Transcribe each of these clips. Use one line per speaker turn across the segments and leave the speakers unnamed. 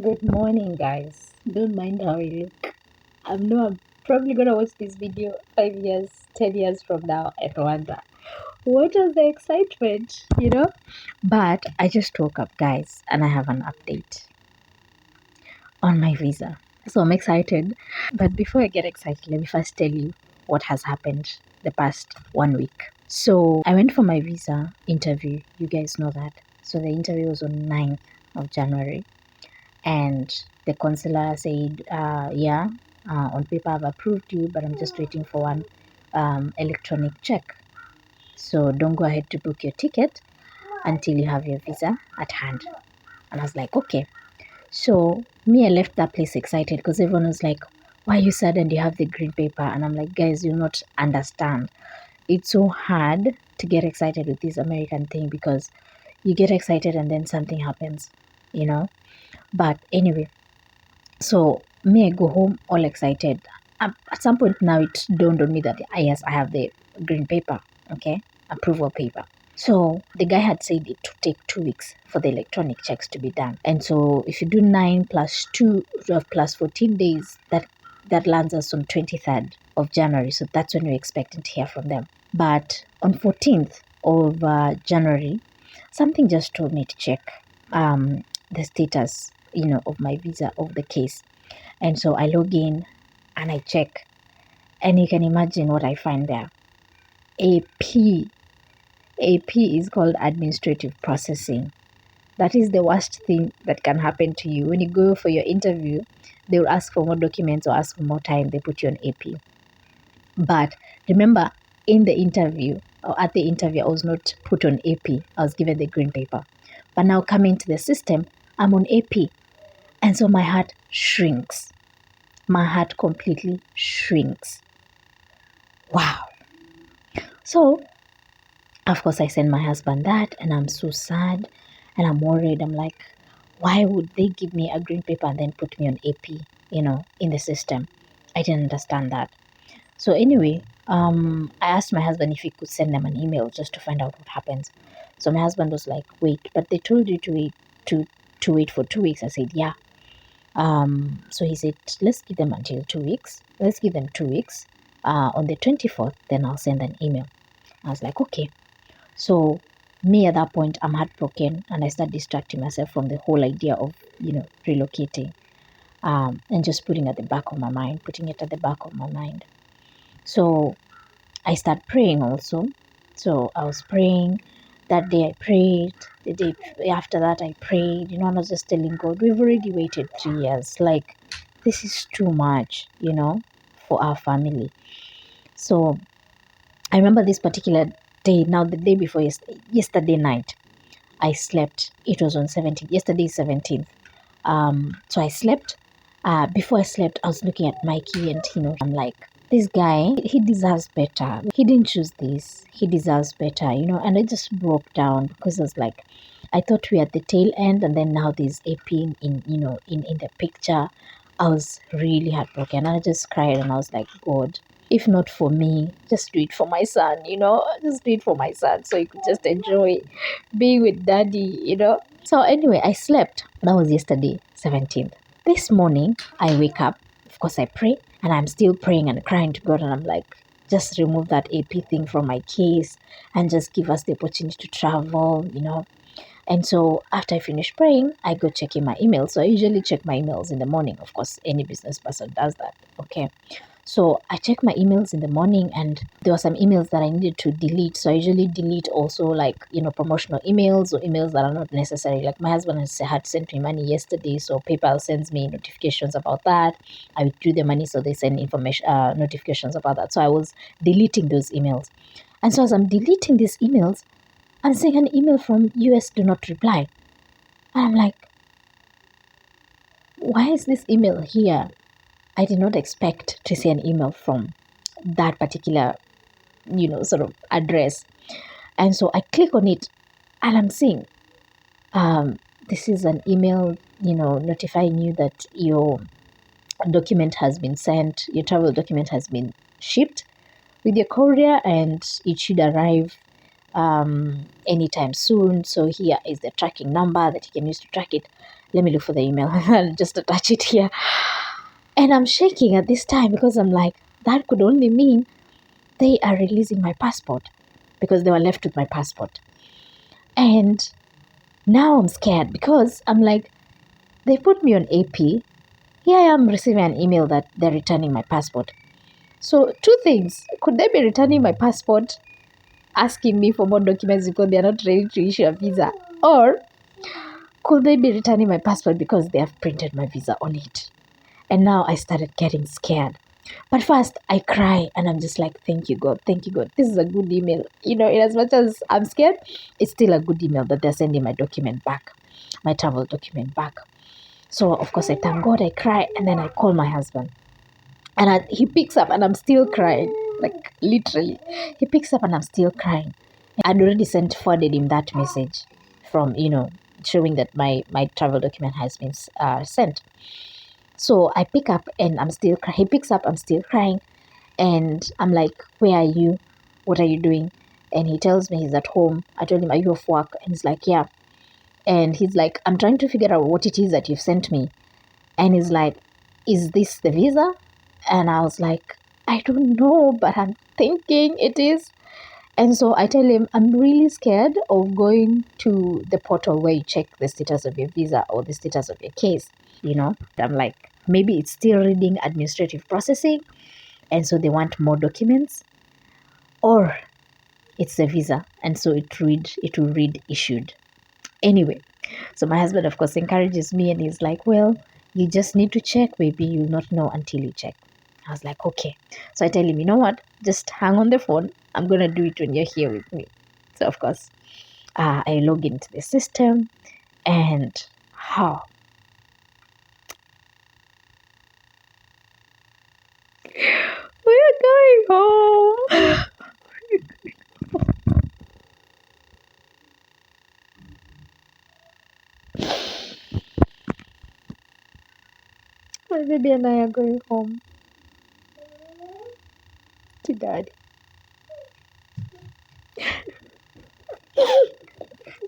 Good morning, guys. Don't mind how I look. I'm probably gonna watch this video 5 years, 10 years from now and wonder what was the excitement, But I just woke up, guys, and I have an update on my visa. So I'm excited. But before I get excited, let me first tell you what has happened the past 1 week. So I went for my visa interview. You guys know that. So the interview was on 9th of January. And the consular said, yeah, on paper I've approved you, but I'm just waiting for one electronic check. So don't go ahead to book your ticket until you have your visa at hand. And I was like, okay. So me, I left that place excited because everyone was like, why are you sad and you have the green paper? And I'm like, guys, you not understand. It's so hard to get excited with this American thing because you get excited and then something happens. But anyway, so me, I go home all excited. At some point now, it dawned on me that yes, I have the green paper, okay, approval paper. So the guy had said it to take 2 weeks for the electronic checks to be done. And so if you do 9 plus 2 plus 14 days, that lands us on 23rd of January. So that's when we're expecting to hear from them. But on 14th of January, something just told me to check the status, of my visa, of the case. And so I log in and I check. And you can imagine what I find there. AP. AP is called administrative processing. That is the worst thing that can happen to you. When you go for your interview, they will ask for more documents or ask for more time. They put you on AP. But remember, in the interview or at the interview, I was not put on AP. I was given the green paper. But now coming to the system, I'm on AP. And so my heart shrinks. My heart completely shrinks. Wow. So, of course, I send my husband that, and I'm so sad and I'm worried. I'm like, why would they give me a green paper and then put me on AP, in the system? I didn't understand that. So, anyway, I asked my husband if he could send them an email just to find out what happens. So, my husband was like, wait, but they told you to wait for 2 weeks. I said, yeah. So he said, let's give them until 2 weeks. Let's give them 2 weeks. On the 24th, then I'll send an email. I was like, okay. So me at that point, I'm heartbroken and I start distracting myself from the whole idea of, relocating and just putting it at the back of my mind. So I start praying also. So I was praying. That day I prayed. The day after that I prayed. And I was just telling God, we've already waited 3 years. Like, this is too much, for our family. So I remember this particular day, now the day before yesterday night, I slept. It was on 17th. Yesterday is 17th. So I slept. Before I slept, I was looking at Mikey and, I'm like, this guy, he deserves better. He didn't choose this. He deserves better, and I just broke down because I was like, I thought we were at the tail end and then now there's AP in the picture. I was really heartbroken and I just cried and I was like, God, if not for me, just do it for my son, just do it for my son so he could just enjoy being with daddy. So anyway, I slept. That was yesterday, 17th. This morning, I wake up. Of course, I pray and I'm still praying and crying to God. And I'm like, just remove that AP thing from my case and just give us the opportunity to travel. And so after I finish praying, I go checking my emails. So I usually check my emails in the morning. Of course, any business person does that. Okay. So I check my emails in the morning and there were some emails that I needed to delete. So I usually delete also like, promotional emails or emails that are not necessary. Like my husband had sent me money yesterday. So PayPal sends me notifications about that. I withdrew the money. So they send notifications about that. So I was deleting those emails. And so as I'm deleting these emails, I'm seeing an email from US do not reply. And I'm like, why is this email here? I did not expect to see an email from that particular, sort of address. And so I click on it and I'm seeing this is an email, notifying you that your document has been sent, your travel document has been shipped with your courier and it should arrive anytime soon. So here is the tracking number that you can use to track it. Let me look for the email and just attach it here. And I'm shaking at this time because I'm like, that could only mean they are releasing my passport, because they were left with my passport. And now I'm scared because I'm like, they put me on AP. Here I am receiving an email that they're returning my passport. So two things. Could they be returning my passport, asking me for more documents because they're not ready to issue a visa? Or could they be returning my passport because they have printed my visa on it? And now I started getting scared. But first, I cry and I'm just like, thank you, God. Thank you, God. This is a good email. In as much as I'm scared, it's still a good email that they're sending my document back, my travel document back. So, of course, I thank God, I cry, and then I call my husband. And he picks up and I'm still crying, like literally. He picks up and I'm still crying. I'd already forwarded him that message from, showing that my travel document has been sent. So I pick up and I'm still crying. He picks up, I'm still crying. And I'm like, where are you? What are you doing? And he tells me he's at home. I told him, are you off work? And he's like, yeah. And he's like, I'm trying to figure out what it is that you've sent me. And he's like, is this the visa? And I was like, I don't know, but I'm thinking it is. And so I tell him, I'm really scared of going to the portal where you check the status of your visa or the status of your case. I'm like, maybe it's still reading administrative processing, and so they want more documents, or it's the visa, and so it will read issued. Anyway, so my husband, of course, encourages me, and he's like, well, you just need to check. Maybe you'll not know until you check. I was like, okay. So I tell him, you know what? Just hang on the phone. I'm going to do it when you're here with me. So, of course, I log into the system, and how? We're going home. My baby and I are going home to Daddy.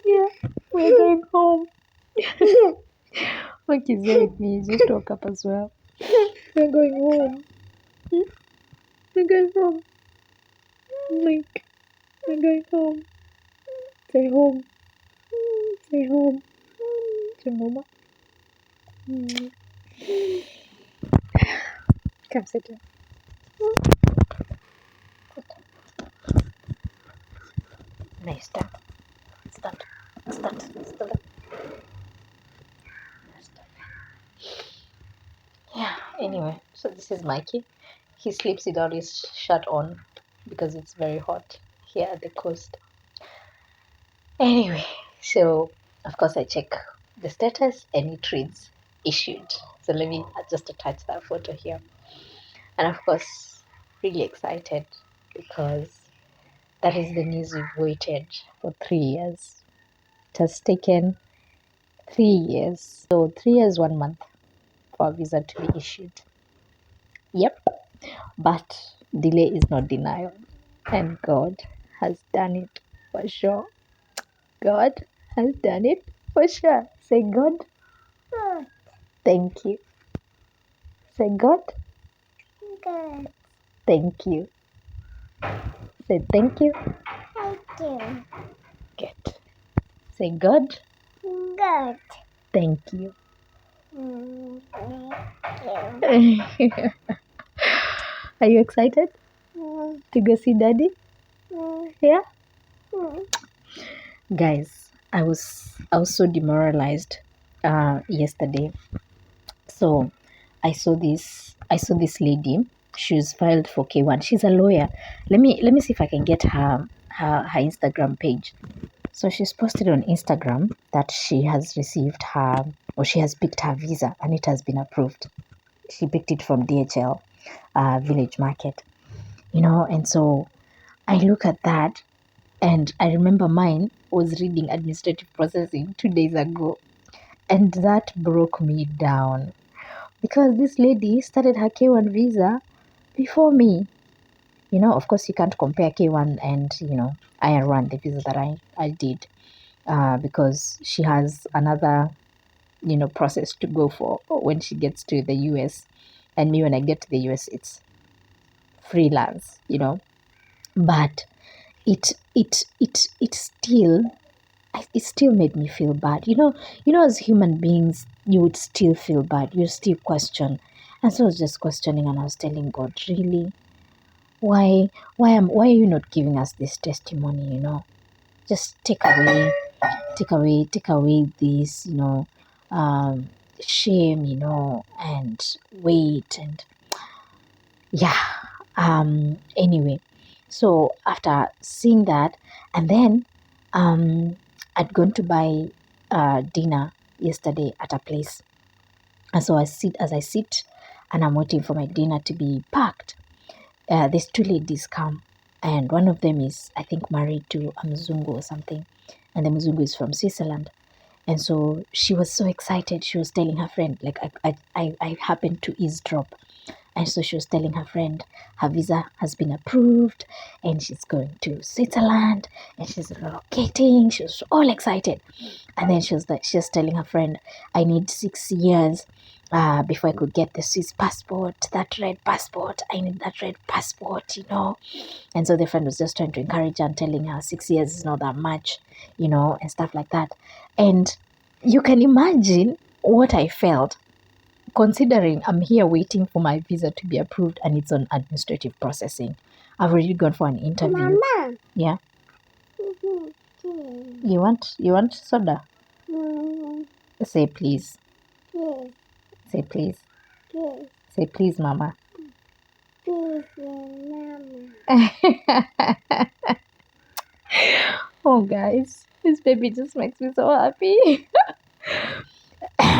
Yeah, we're going home. Monkey's there with me. He just woke up as well. We're going home. We're going home. Mike, we're going home. Say home. Say home. To Mama. Come sit down. Nice stand. Stand. Stand. Stand up. Yeah, anyway, so this is Mikey. He sleeps without his shirt on because it's very hot here at the coast. Anyway, so of course I check the status and it reads issued. So let me just attach that photo here. And of course, really excited because that is the news we've waited for 3 years. It has taken 3 years. So 3 years, 1 month for a visa to be issued. Yep. But delay is not denial. And God has done it for sure. God has done it for sure. Say, God, thank you. Say, God, thank you. Say, thank you. Good. Say, God, thank you. Are you excited to go see Daddy? Yeah? Guys, I was so demoralized yesterday. So I saw this lady. She's filed for K1. She's a lawyer. Let me see if I can get her Instagram page. So she's posted on Instagram that she has she has picked her visa and it has been approved. She picked it from DHL Village Market, and so I look at that and I remember mine was reading administrative processing 2 days ago, and that broke me down because this lady started her K1 visa before me. Of course, you can't compare K1 and, IR1, the visa that I did, because she has another, process to go for when she gets to the US. And me, when I get to the US, it's freelance, but it still made me feel bad. As human beings, you would still feel bad. You still question. And so I was just questioning, and I was telling God, really, why are you not giving us this testimony? Just take away this, um, shame, and weight, and yeah. Anyway, so after seeing that, and then I'd gone to buy dinner yesterday at a place. And so as I sit and I'm waiting for my dinner to be packed, these two ladies come, and one of them is, I think, married to a Mzungu or something, and the Mzungu is from Switzerland. And so she was so excited. She was telling her friend, like I happened to eavesdrop. And so she was telling her friend her visa has been approved and she's going to Switzerland and she's relocating. She was all excited. And then she was telling her friend, I need 6 years before I could get the Swiss passport, that red passport. I need that red passport, And so the friend was just trying to encourage her and telling her 6 years is not that much, and stuff like that. And you can imagine what I felt, considering I'm here waiting for my visa to be approved and it's on administrative processing. I've already gone for an interview.
Mama.
Yeah. You want soda? Say please.
Please.
Say please.
Please.
Say please, Mama.
Please, Mama.
Oh, guys, this baby just makes me so happy.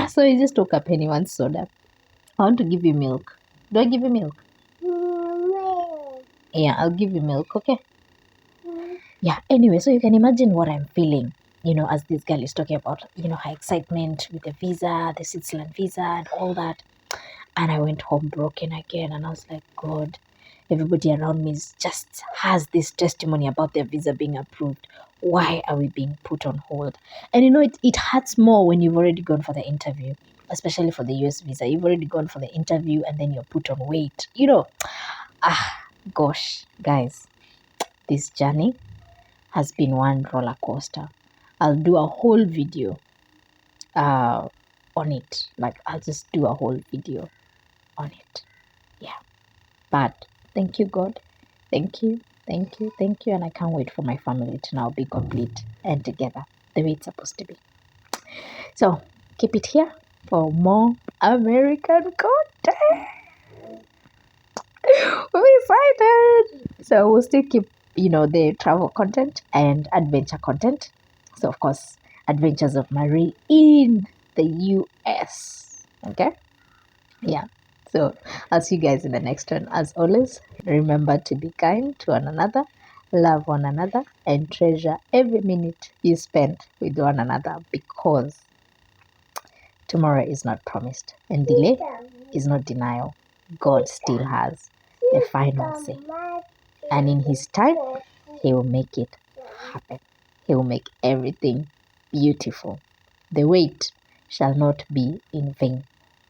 So he just took up anyone's soda. I want to give you milk. Do I give you milk? Yeah, I'll give you milk, okay? Yeah, anyway, so you can imagine what I'm feeling, as this girl is talking about, her excitement with the visa, the Switzerland visa, and all that. And I went home broken again, and I was like, God, everybody around me just has this testimony about their visa being approved. Why are we being put on hold? And it hurts more when you've already gone for the interview, especially for the US visa. You've already gone for the interview and then you're put on wait. Gosh, guys, this journey has been one roller coaster. I'll do a whole video on it. Like, I'll just do a whole video on it. Yeah. But thank you, God. Thank you. And I can't wait for my family to now be complete and together the way it's supposed to be. So keep it here for more American content. We're excited. So we'll still keep, the travel content and adventure content. So of course, Adventures of Marie in the US. Okay? Yeah. So I'll see you guys in the next one. As always, remember to be kind to one another, love one another, and treasure every minute you spend with one another, because tomorrow is not promised and delay is not denial. God still has the final say. And in His time, He will make it happen. He will make everything beautiful. The wait shall not be in vain.